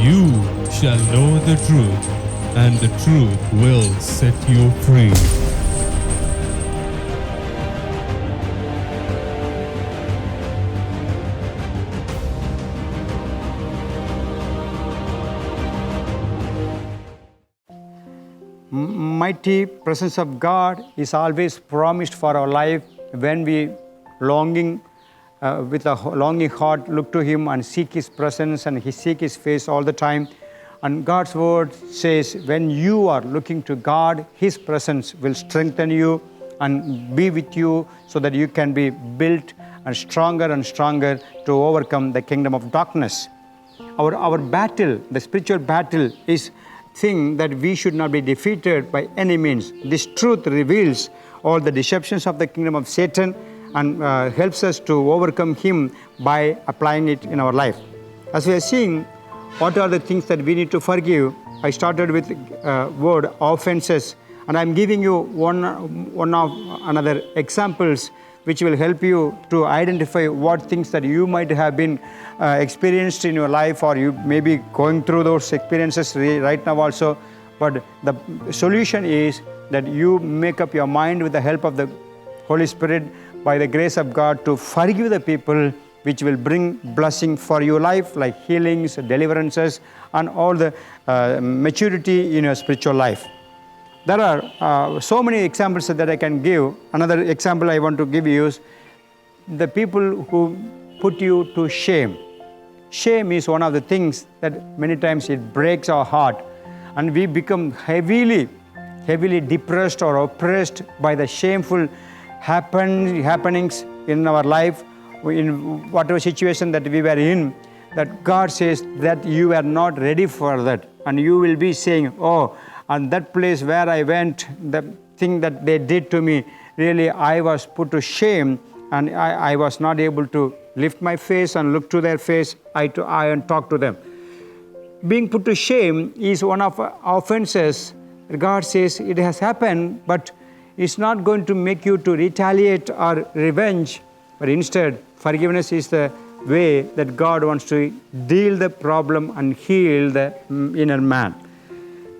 you shall know the truth, and the truth will set you free. Mighty presence of God is always promised for our life when we with a longing heart look to Him and seek His presence and seek His face all the time. And God's word says when you are looking to God, His presence will strengthen you and be with you so that you can be built and stronger to overcome the kingdom of darkness. Our battle, the spiritual battle, is thing that we should not be defeated by any means. This truth reveals all the deceptions of the kingdom of Satan and helps us to overcome him by applying it in our life. As we are seeing, what are the things that we need to forgive? I started with word offenses, and I'm giving you one of another examples which will help you to identify what things that you might have been experienced in your life, or you may be going through those experiences right now also. But the solution is that you make up your mind with the help of the Holy Spirit, by the grace of God, to forgive the people, which will bring blessing for your life, like healings, deliverances, and all the maturity in your spiritual life. There are so many examples that I can give. Another example I want to give you is the people who put you to shame. Shame is one of the things that many times it breaks our heart, and we become heavily depressed or oppressed by the shameful happenings in our life, in whatever situation that we were in, that God says that you are not ready for that, and you will be saying, oh, and that place where I went, the thing that they did to me, really I was put to shame, and I was not able to lift my face and look to their face, eye to eye, and talk to them. Being put to shame is one of offenses. God says it has happened, but it's not going to make you to retaliate or revenge, but instead forgiveness is the way that God wants to deal the problem and heal the inner man.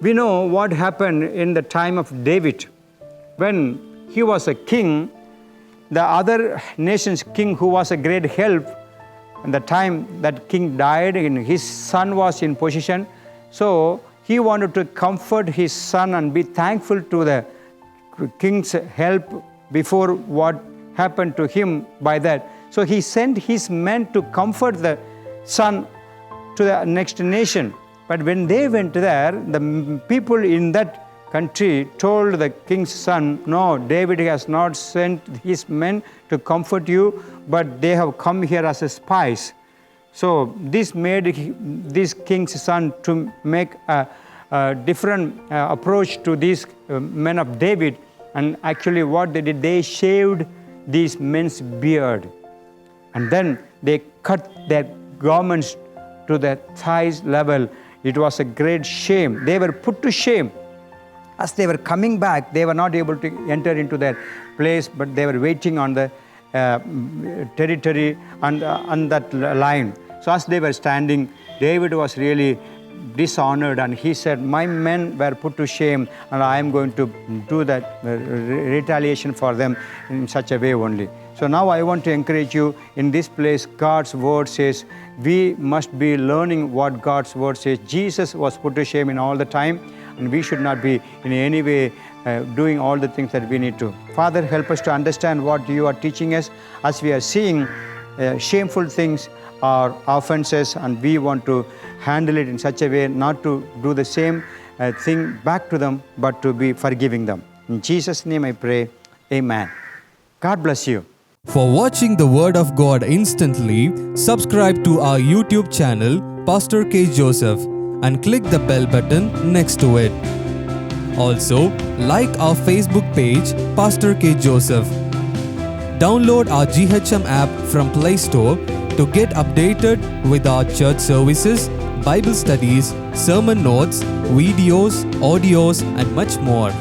We know what happened in the time of David. When he was a king, the other nation's king, who was a great help, and the time that king died and his son was in position, so he wanted to comfort his son and be thankful to the king's help before what happened to him by that. So he sent his men to comfort the son to the next nation. But when they went there, the people in that country told the king's son, no, David has not sent his men to comfort you, but they have come here as spies. So this made this king's son to make a different approach to these men of David. And actually what they did, they shaved these men's beard. And then they cut their garments to their thighs level. It was a great shame. They were put to shame. As they were coming back, they were not able to enter into their place, but they were waiting on the territory and on that line. So as they were standing, David was really dishonored, and he said, my men were put to shame, and I am going to do that retaliation for them in such a way only. So now I want to encourage you in this place. God's word says we must be learning what God's word says. Jesus was put to shame in all the time, and we should not be in any way doing all the things that we need to. Father, help us to understand what you are teaching us as we are seeing shameful things or offenses, and we want to handle it in such a way not to do the same thing back to them, but to be forgiving them. In Jesus' name I pray, amen. God bless you. For watching the Word of God instantly, subscribe to our YouTube channel, Pastor K. Joseph, and click the bell button next to it. Also, like our Facebook page, Pastor K. Joseph. Download our GHM app from Play Store to get updated with our church services, Bible studies, sermon notes, videos, audios, and much more.